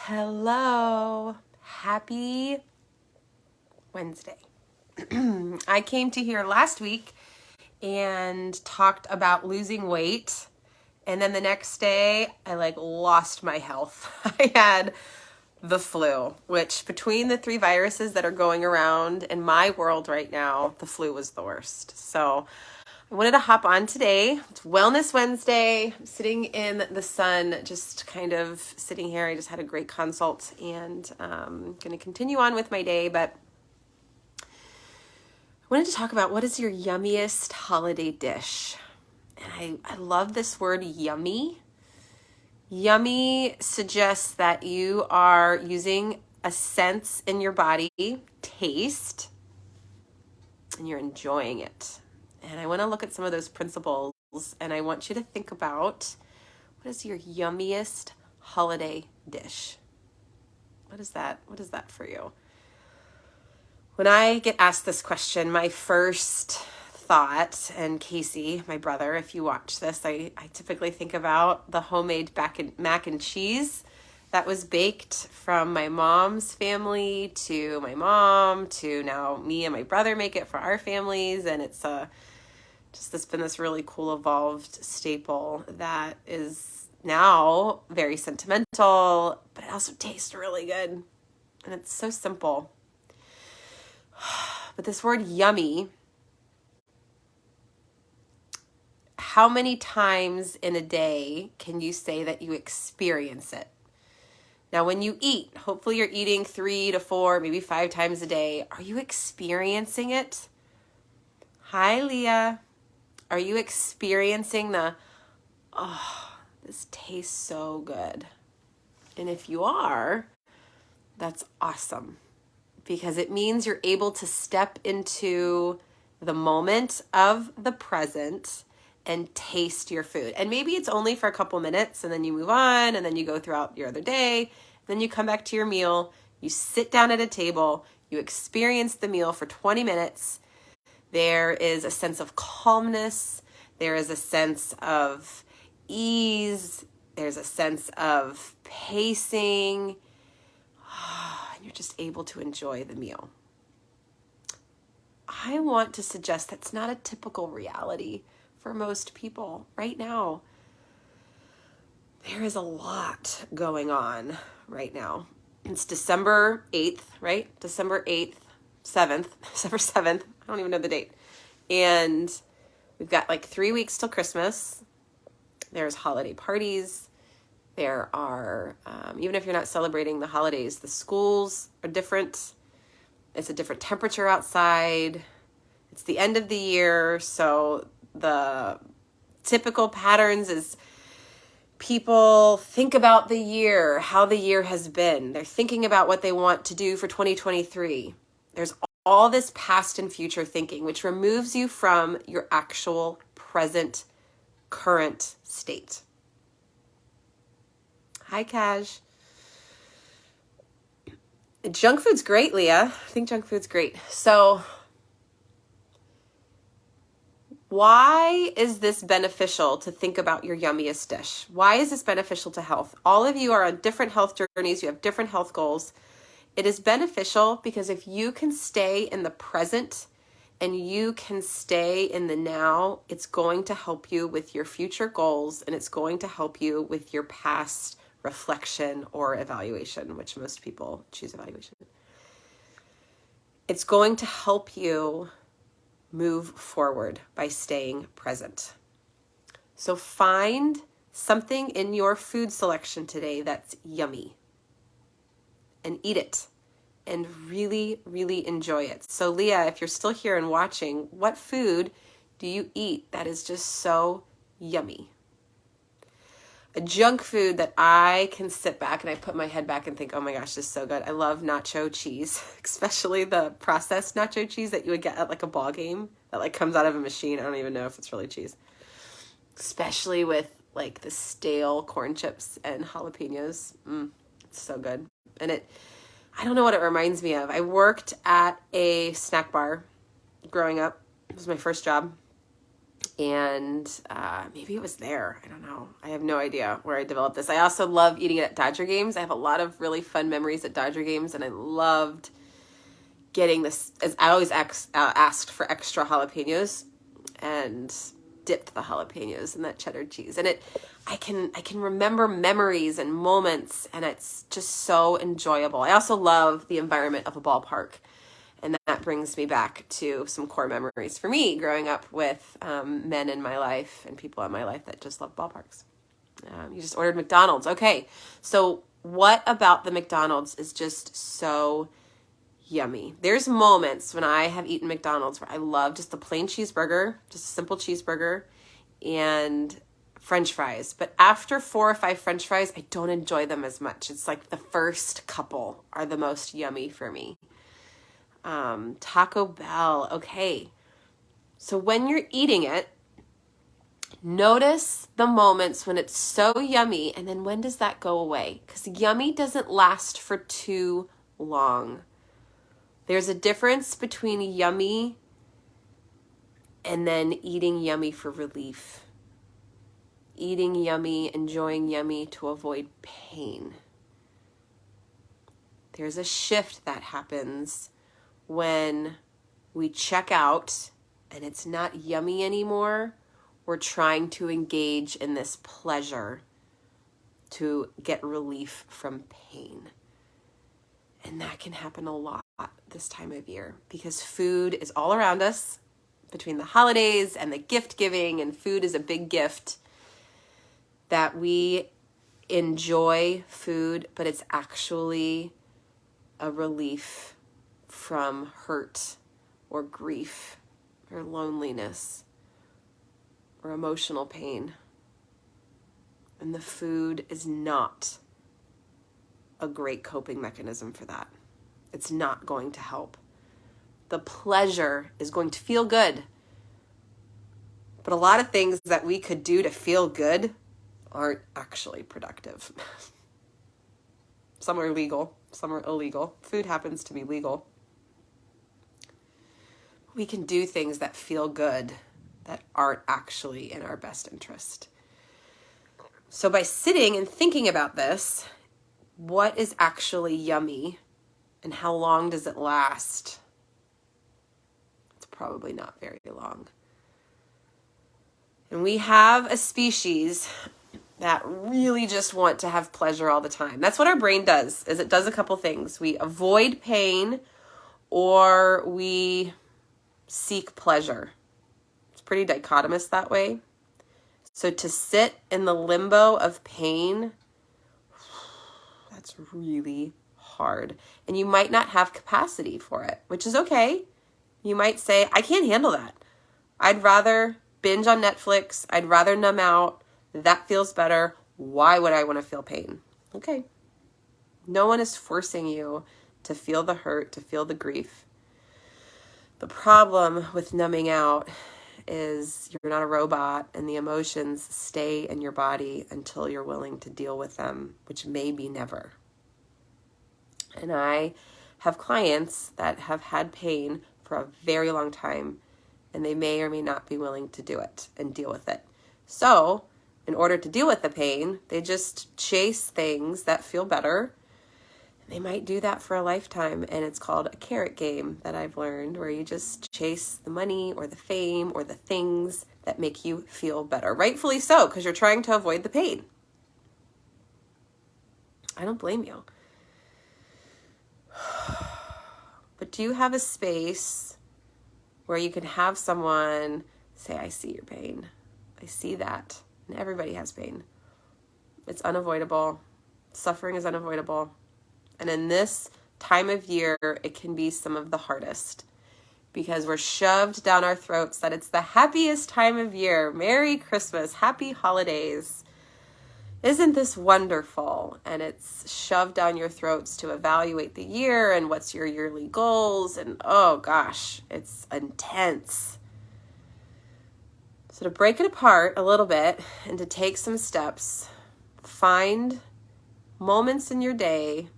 Hello. Happy Wednesday. I came to here last week and talked about losing weight. And then the next day, I lost my health. I had the flu, which between the 3 viruses that are going around in my world right now, the flu was the worst. So I wanted to hop on today. It's Wellness Wednesday. I'm sitting in the sun, just kind of sitting here. I just had a great consult and I'm going to continue on with my day, but I wanted to talk about what is your yummiest holiday dish. And I love this word yummy. Yummy suggests that you are using a sense in your body, taste, and you're enjoying it. And I want to look at some of those principles, and I want you to think about what is your yummiest holiday dish? What is that? What is that for you? When I get asked this question, my first thought, and Casey, my brother, if you watch this, I typically think about the homemade mac and cheese that was baked from my mom's family to my mom to now me and my brother make it for our families. And it's been this really cool evolved staple that is now very sentimental, but it also tastes really good. And it's so simple. But this word yummy, how many times in a day can you say that you experience it? Now, when you eat, hopefully you're eating 3 to 4, maybe 5 times a day. Are you experiencing it? Hi, Leah. Are you experiencing this tastes so good? And if you are, that's awesome, because it means you're able to step into the moment of the present and taste your food. And maybe it's only for a couple minutes and then you move on and then you go throughout your other day. Then you come back to your meal, you sit down at a table, you experience the meal for 20 minutes. There is a sense of calmness. There is a sense of ease. There's a sense of pacing. And you're just able to enjoy the meal. I want to suggest that's not a typical reality for most people right now. There is a lot going on right now. It's December 8th, right? December 7th. I don't even know the date. And we've got 3 weeks till Christmas. There's holiday parties. There are, even if you're not celebrating the holidays, the schools are different. It's a different temperature outside. It's the end of the year, so the typical patterns is people think about the year, how the year has been. They're thinking about what they want to do for 2023. There's all this past and future thinking, which removes you from your actual present, current state. Hi, Cash. Junk food's great, Leah. I think junk food's great. So why is this beneficial to think about your yummiest dish? Why is this beneficial to health? All of you are on different health journeys. You have different health goals. It is beneficial because if you can stay in the present and you can stay in the now, it's going to help you with your future goals and it's going to help you with your past reflection or evaluation, which most people choose evaluation. It's going to help you move forward by staying present. So find something in your food selection today that's yummy and eat it and really, really enjoy it. So Leah, if you're still here and watching, what food do you eat that is just so yummy? A junk food that I can sit back and I put my head back and think, oh my gosh, this is so good. I love nacho cheese, especially the processed nacho cheese that you would get at a ball game that comes out of a machine. I don't even know if it's really cheese. Especially with the stale corn chips and jalapenos. It's so good. And I don't know what it reminds me of. I worked at a snack bar growing up. It was my first job. And maybe it was there. I don't know. I have no idea where I developed this. I also love eating it at Dodger games. I have a lot of really fun memories at Dodger games, and I loved getting this. As I always asked for extra jalapenos and dipped the jalapenos in that cheddar cheese. And I can remember memories and moments, and it's just so enjoyable. I also love the environment of a ballpark. And that brings me back to some core memories for me growing up with men in my life and people in my life that just love ballparks. You just ordered McDonald's. Okay, so what about the McDonald's is just so yummy? There's moments when I have eaten McDonald's where I love just the plain cheeseburger, just a simple cheeseburger, and French fries. But after 4 or 5 French fries, I don't enjoy them as much. It's like the first couple are the most yummy for me. Taco Bell. Okay. So when you're eating it, notice the moments when it's so yummy, and then when does that go away? Because yummy doesn't last for too long. There's a difference between yummy and then eating yummy for relief. Eating yummy, enjoying yummy to avoid pain. There's a shift that happens when we check out and it's not yummy anymore. We're trying to engage in this pleasure to get relief from pain. And that can happen a lot this time of year because food is all around us between the holidays and the gift giving, and food is a big gift that we enjoy food, but it's actually a relief from hurt or grief or loneliness or emotional pain. And the food is not a great coping mechanism for that. It's not going to help. The pleasure is going to feel good. But a lot of things that we could do to feel good aren't actually productive. Some are legal, some are illegal. Food happens to be legal. We can do things that feel good that aren't actually in our best interest. So by sitting and thinking about this, what is actually yummy and how long does it last? It's probably not very long. And we have a species that really just want to have pleasure all the time. That's what our brain does, is it does a couple things. We avoid pain or we seek pleasure. It's pretty dichotomous that way. So to sit in the limbo of pain, that's really hard. And you might not have capacity for it, which is okay. You might say, I can't handle that. I'd rather binge on Netflix. I'd rather numb out. That feels better. Why would I want to feel pain? Okay. No one is forcing you to feel the hurt, to feel the grief. The problem with numbing out is you're not a robot and the emotions stay in your body until you're willing to deal with them, which may be never. And I have clients that have had pain for a very long time, and they may or may not be willing to do it and deal with it. So in order to deal with the pain, they just chase things that feel better. They might do that for a lifetime, and it's called a carrot game that I've learned, where you just chase the money or the fame or the things that make you feel better. Rightfully so, because you're trying to avoid the pain. I don't blame you. But do you have a space where you can have someone say, I see your pain. I see that. And everybody has pain. It's unavoidable. Suffering is unavoidable. And in this time of year, it can be some of the hardest because we're shoved down our throats that it's the happiest time of year. Merry Christmas, happy holidays. Isn't this wonderful? And it's shoved down your throats to evaluate the year and what's your yearly goals. And oh gosh, it's intense. So to break it apart a little bit and to take some steps, find moments in your day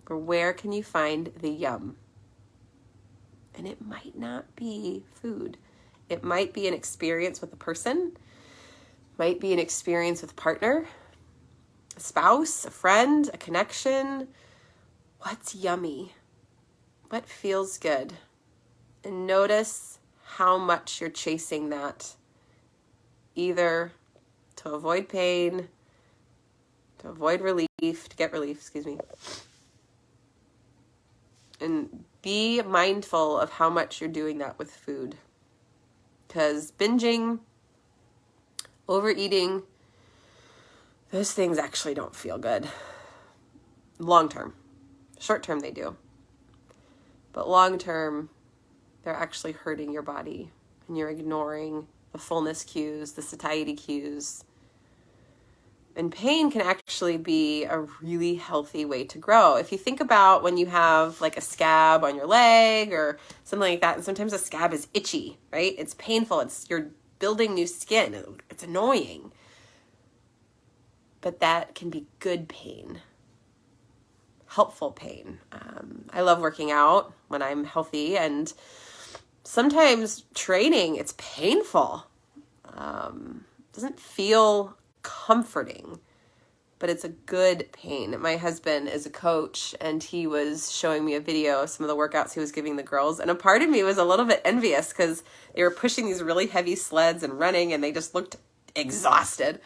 or where can you find the yum? And it might not be food. It might be an experience with a person, might be an experience with a partner, a spouse, a friend, a connection. What's yummy? What feels good? And notice how much you're chasing that, either to avoid pain, to avoid relief, to get relief, excuse me. And be mindful of how much you're doing that with food. Because binging, overeating, those things actually don't feel good. Long term. Short term they do. But long term, they're actually hurting your body. And you're ignoring the fullness cues, the satiety cues. And pain can actually be a really healthy way to grow. If you think about when you have like a scab on your leg or something like that, and sometimes a scab is itchy, right? It's painful. You're building new skin. It's annoying. But that can be good pain, helpful pain. I love working out when I'm healthy, and sometimes training, it's painful. Doesn't feel comforting, but it's a good pain. My husband is a coach, and he was showing me a video of some of the workouts he was giving the girls, and a part of me was a little bit envious because they were pushing these really heavy sleds and running, and they just looked exhausted.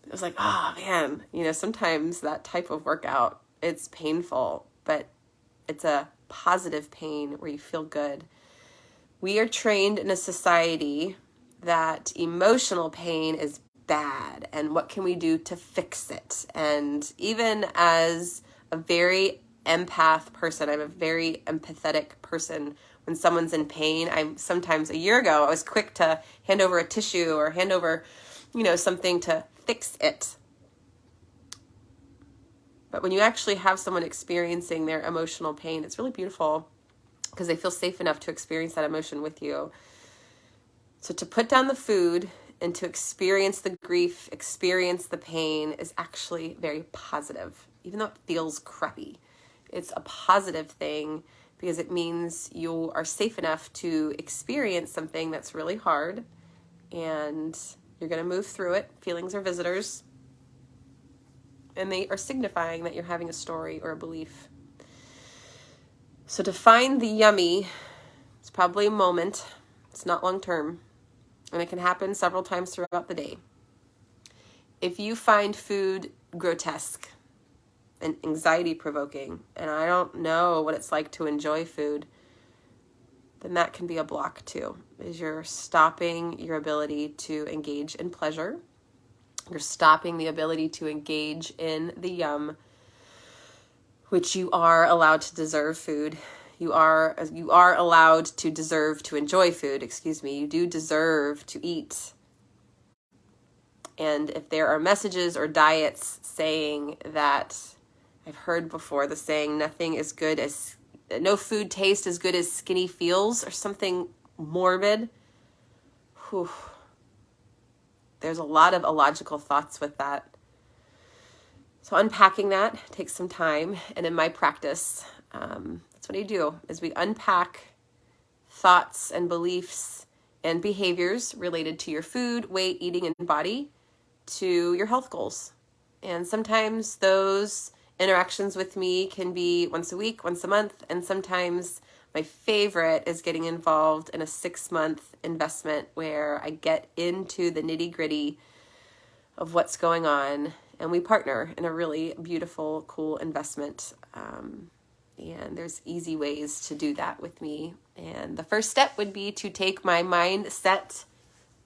It was like, oh man, sometimes that type of workout, it's painful, but it's a positive pain where you feel good. We are trained in a society that emotional pain is bad, and what can we do to fix it? And even as a very empath person, I'm a very empathetic person. When someone's in pain, sometimes a year ago, I was quick to hand over a tissue or hand over, something to fix it. But when you actually have someone experiencing their emotional pain, it's really beautiful because they feel safe enough to experience that emotion with you. So to put down the food and to experience the grief, experience the pain is actually very positive, even though it feels crappy. It's a positive thing because it means you are safe enough to experience something that's really hard, and you're going to move through it. Feelings are visitors, and they are signifying that you're having a story or a belief. So to find the yummy, it's probably a moment. It's not long term. And it can happen several times throughout the day. If you find food grotesque and anxiety-provoking, and I don't know what it's like to enjoy food, then that can be a block too. Is you're stopping your ability to engage in pleasure. You're stopping the ability to engage in the yum, which you are allowed to deserve food. You are allowed to deserve to enjoy food, You do deserve to eat. And if there are messages or diets saying that, I've heard before the saying, no food tastes as good as skinny feels, or something morbid. Whew. There's a lot of illogical thoughts with that. So unpacking that takes some time. And in my practice, that's what I do, is we unpack thoughts and beliefs and behaviors related to your food, weight, eating, and body to your health goals. And sometimes those interactions with me can be once a week, once a month, and sometimes my favorite is getting involved in a 6-month investment where I get into the nitty-gritty of what's going on, and we partner in a really beautiful, cool investment. And there's easy ways to do that with me. And the first step would be to take my mindset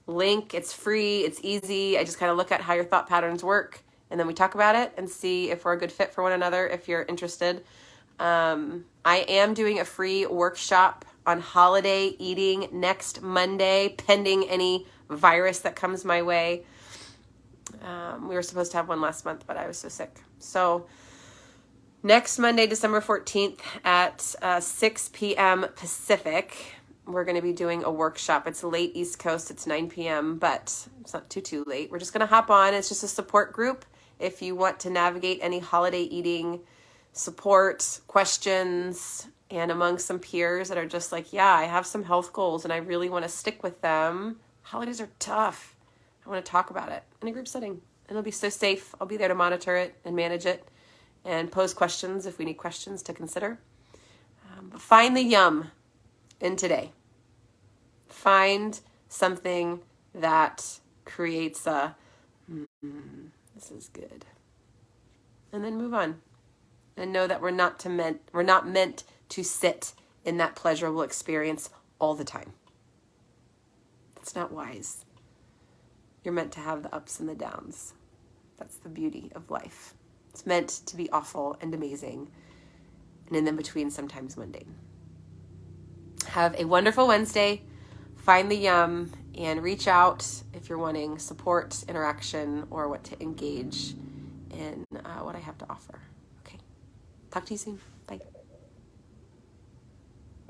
link. It's free. It's easy. I just kind of look at how your thought patterns work, and then we talk about it and see if we're a good fit for one another, if you're interested. I am doing a free workshop on holiday eating next Monday, pending any virus that comes my way. We were supposed to have one last month, but I was so sick. So next Monday, December 14th at 6 p.m. Pacific, we're going to be doing a workshop. It's late East Coast. It's 9 p.m., but it's not too late. We're just going to hop on. It's just a support group if you want to navigate any holiday eating support, questions, and among some peers that are just like, yeah, I have some health goals and I really want to stick with them. Holidays are tough. I want to talk about it in a group setting. And it'll be so safe. I'll be there to monitor it and manage it and pose questions if we need questions to consider. But find the yum in today. Find something that creates a, this is good. And then move on. And know that we're not meant to sit in that pleasurable experience all the time. That's not wise. You're meant to have the ups and the downs. That's the beauty of life. It's meant to be awful and amazing, and in between, sometimes mundane. Have a wonderful Wednesday. Find the yum and reach out if you're wanting support, interaction, or what to engage in what I have to offer. Okay. Talk to you soon.